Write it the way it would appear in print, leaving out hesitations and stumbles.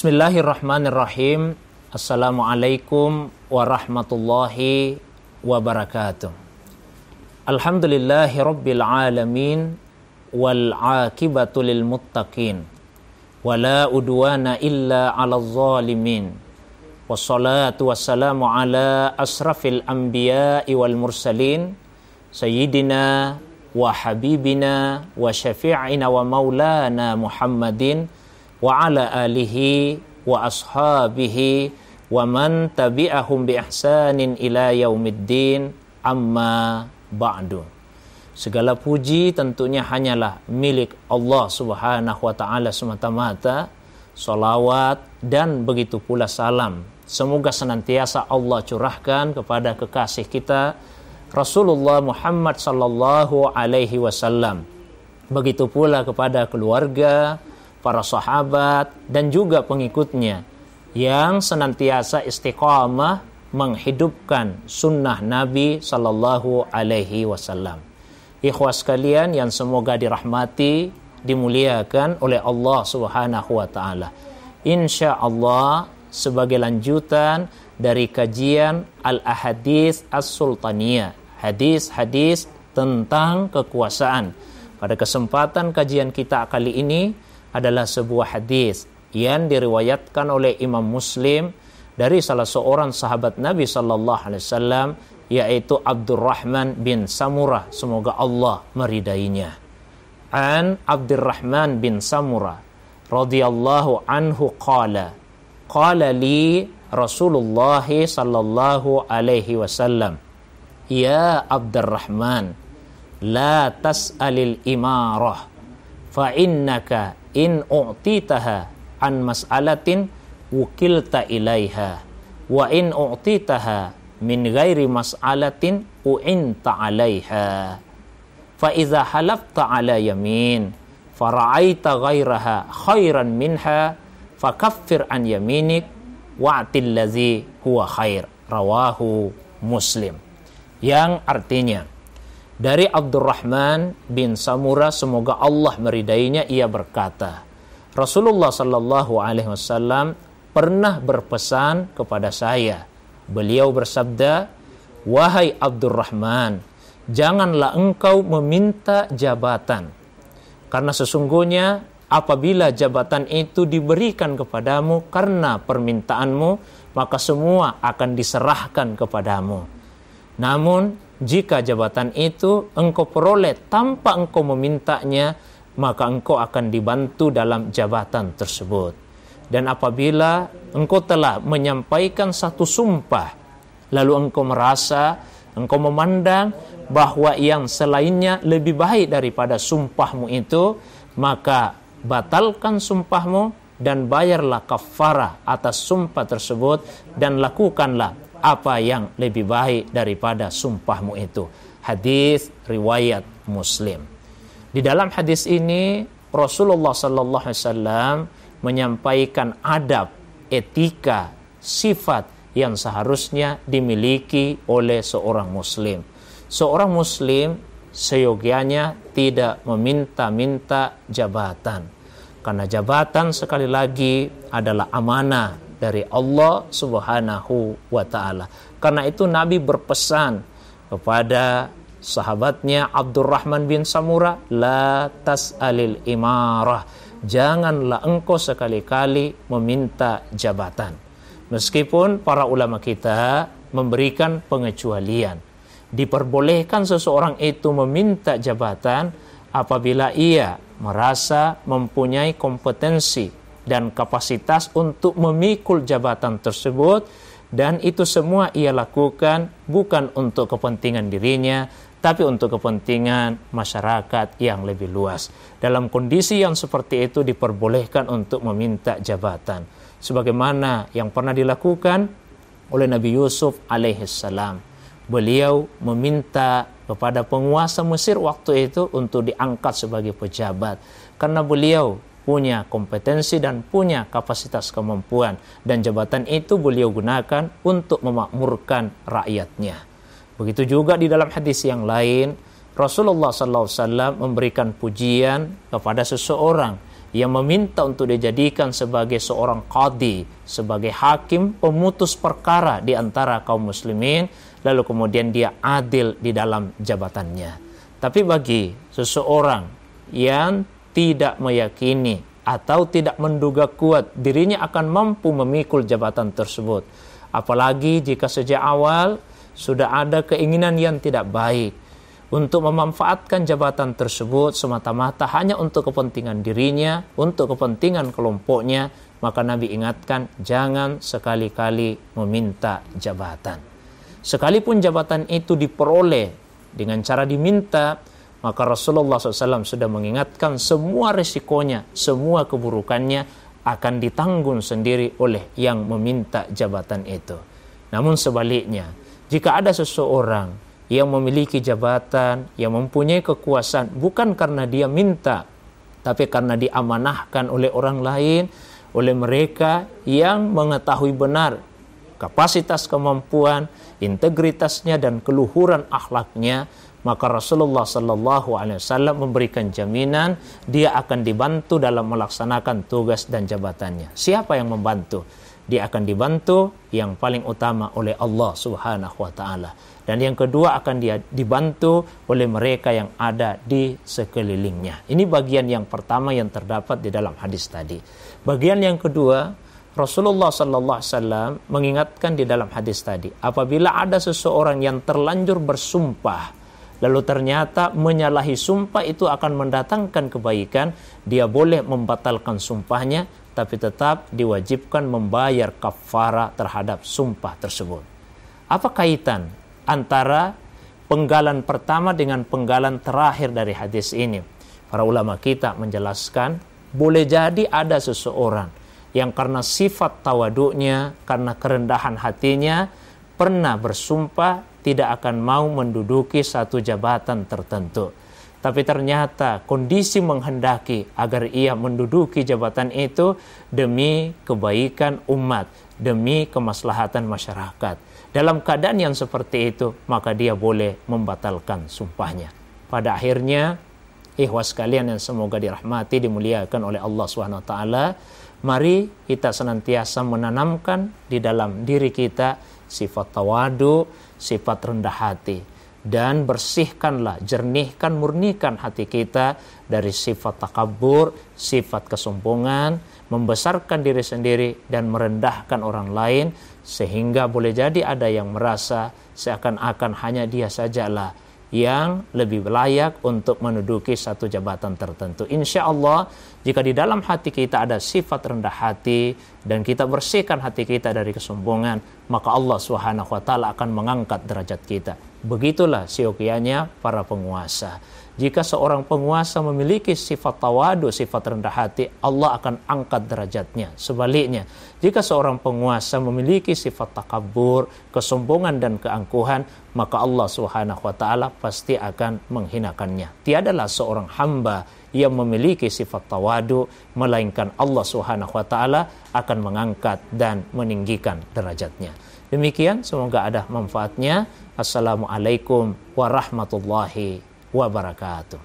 Bismillahirrahmanirrahim. Assalamualaikum warahmatullahi wabarakatuh. Alhamdulillahi rabbil alamin wal aqibatu lil muttaqin wala udwana illa 'alal zalimin. Wassalatu wassalamu ala asrafil anbiya'i wal mursalin sayyidina wa habibina wa syafi'ina wa maulana Muhammadin wa ala alihi wa ashabihi wa man tabi'ahum bi ihsanin ila yaumiddin, amma ba'du. Segala puji tentunya hanyalah milik Allah Subhanahu wa taala semata-mata. Salawat dan begitu pula salam semoga senantiasa Allah curahkan kepada kekasih kita Rasulullah Muhammad sallallahu alaihi wasallam. Begitu pula kepada keluarga, para sahabat dan juga pengikutnya yang senantiasa istiqamah menghidupkan sunnah Nabi sallallahu alaihi wasallam. Ikhwas sekalian yang semoga dirahmati, dimuliakan oleh Allah Subhanahu wa taala. Insyaallah sebagai lanjutan dari kajian Al-Ahadits As-Sultaniyah, hadis-hadis tentang kekuasaan. Pada kesempatan kajian kita kali ini adalah sebuah hadis yang diriwayatkan oleh Imam Muslim dari salah seorang sahabat Nabi sallallahu alaihi wasallam, yaitu Abdurrahman bin Samurah, semoga Allah meridainya. An Abdurrahman bin Samurah radhiyallahu anhu qala li Rasulullah sallallahu alaihi wasallam, ya Abdurrahman, la tas'alil imarah fa innaka in u'titaha an mas'alatin wukilta ilaiha wa in u'titaha min ghairi mas'alatin u'inta alaiha fa idza halafta ala yamin fara'aita ghairaha khairan minha fakaffir an yaminik wa'til ladzi huwa khair. Rawahu Muslim. Yang artinya, dari Abdurrahman bin Samurah, semoga Allah meridainya, ia berkata, Rasulullah sallallahu alaihi wasallam pernah berpesan kepada saya. Beliau bersabda, wahai Abdurrahman, janganlah engkau meminta jabatan, karena sesungguhnya apabila jabatan itu diberikan kepadamu karena permintaanmu, maka semua akan diserahkan kepadamu. Namun, jika jabatan itu engkau peroleh tanpa engkau memintanya, maka engkau akan dibantu dalam jabatan tersebut. Dan apabila engkau telah menyampaikan satu sumpah, lalu engkau merasa, engkau memandang bahwa yang selainnya lebih baik daripada sumpahmu itu, maka batalkan sumpahmu dan bayarlah kafarah atas sumpah tersebut dan lakukanlah apa yang lebih baik daripada sumpahmu itu. Hadis riwayat Muslim. Di dalam hadis ini Rasulullah sallallahu alaihi wasallam menyampaikan adab, etika, sifat yang seharusnya dimiliki oleh seorang muslim. Seorang muslim seyogianya tidak meminta-minta jabatan, karena jabatan sekali lagi adalah amanah dari Allah Subhanahu wa ta'ala. Karena itu Nabi berpesan kepada sahabatnya Abdurrahman bin Samurah, la tas'alil imarah, janganlah engkau sekali-kali meminta jabatan. Meskipun para ulama kita memberikan pengecualian, diperbolehkan seseorang itu meminta jabatan apabila ia merasa mempunyai kompetensi dan kapasitas untuk memikul jabatan tersebut, dan itu semua ia lakukan bukan untuk kepentingan dirinya, tapi untuk kepentingan masyarakat yang lebih luas. Dalam kondisi yang seperti itu diperbolehkan untuk meminta jabatan, sebagaimana yang pernah dilakukan oleh Nabi Yusuf alaihissalam. Beliau meminta kepada penguasa Mesir waktu itu untuk diangkat sebagai pejabat, karena beliau punya kompetensi dan punya kapasitas kemampuan, dan jabatan itu beliau gunakan untuk memakmurkan rakyatnya. Begitu juga di dalam hadis yang lain, Rasulullah SAW memberikan pujian kepada seseorang yang meminta untuk dijadikan sebagai seorang qadhi, sebagai hakim pemutus perkara di antara kaum muslimin, lalu kemudian dia adil di dalam jabatannya. Tapi bagi seseorang yang tidak meyakini atau tidak menduga kuat dirinya akan mampu memikul jabatan tersebut, apalagi jika sejak awal sudah ada keinginan yang tidak baik untuk memanfaatkan jabatan tersebut semata-mata hanya untuk kepentingan dirinya, untuk kepentingan kelompoknya, maka Nabi ingatkan, jangan sekali-kali meminta jabatan. Sekalipun jabatan itu diperoleh dengan cara diminta, maka Rasulullah SAW sudah mengingatkan semua resikonya, semua keburukannya akan ditanggung sendiri oleh yang meminta jabatan itu. Namun sebaliknya, jika ada seseorang yang memiliki jabatan, yang mempunyai kekuasaan, bukan karena dia minta, tapi karena diamanahkan oleh orang lain, oleh mereka yang mengetahui benar kapasitas, kemampuan, integritasnya dan keluhuran akhlaknya, maka Rasulullah SAW memberikan jaminan dia akan dibantu dalam melaksanakan tugas dan jabatannya. Siapa yang membantu? Dia akan dibantu yang paling utama oleh Allah Subhanahu wa taala. Dan yang kedua akan dia dibantu oleh mereka yang ada di sekelilingnya. Ini bagian yang pertama yang terdapat di dalam hadis tadi. Bagian yang kedua, Rasulullah SAW mengingatkan di dalam hadis tadi, apabila ada seseorang yang terlanjur bersumpah, lalu ternyata menyalahi sumpah itu akan mendatangkan kebaikan, dia boleh membatalkan sumpahnya, tapi tetap diwajibkan membayar kafarah terhadap sumpah tersebut. Apa kaitan antara penggalan pertama dengan penggalan terakhir dari hadis ini? Para ulama kita menjelaskan, boleh jadi ada seseorang yang karena sifat tawaduknya, karena kerendahan hatinya, pernah bersumpah tidak akan mau menduduki satu jabatan tertentu. Tapi ternyata kondisi menghendaki agar ia menduduki jabatan itu demi kebaikan umat, demi kemaslahatan masyarakat. Dalam keadaan yang seperti itu, maka dia boleh membatalkan sumpahnya. Pada akhirnya, ikhwas sekalian yang semoga dirahmati, dimuliakan oleh Allah SWT, mari kita senantiasa menanamkan di dalam diri kita sifat tawadu, sifat rendah hati. Dan bersihkanlah, jernihkan, murnikan hati kita dari sifat takabur, sifat kesombongan, membesarkan diri sendiri dan merendahkan orang lain, sehingga boleh jadi ada yang merasa seakan-akan hanya dia sajalah yang lebih layak untuk menduduki satu jabatan tertentu. Insya Allah, jika di dalam hati kita ada sifat rendah hati dan kita bersihkan hati kita dari kesombongan, maka Allah Subhanahu wa taala akan mengangkat derajat kita. Begitulah siokianya para penguasa. Jika seorang penguasa memiliki sifat tawadu, sifat rendah hati, Allah akan angkat derajatnya. Sebaliknya, jika seorang penguasa memiliki sifat takabur, kesombongan dan keangkuhan, maka Allah Subhanahu wa taala pasti akan menghinakannya. Tiadalah seorang hamba yang memiliki sifat tawadu, melainkan Allah Subhanahu wa taala akan mengangkat dan meninggikan derajatnya. Demikian, semoga ada manfaatnya. Assalamualaikum warahmatullahi wabarakatuh.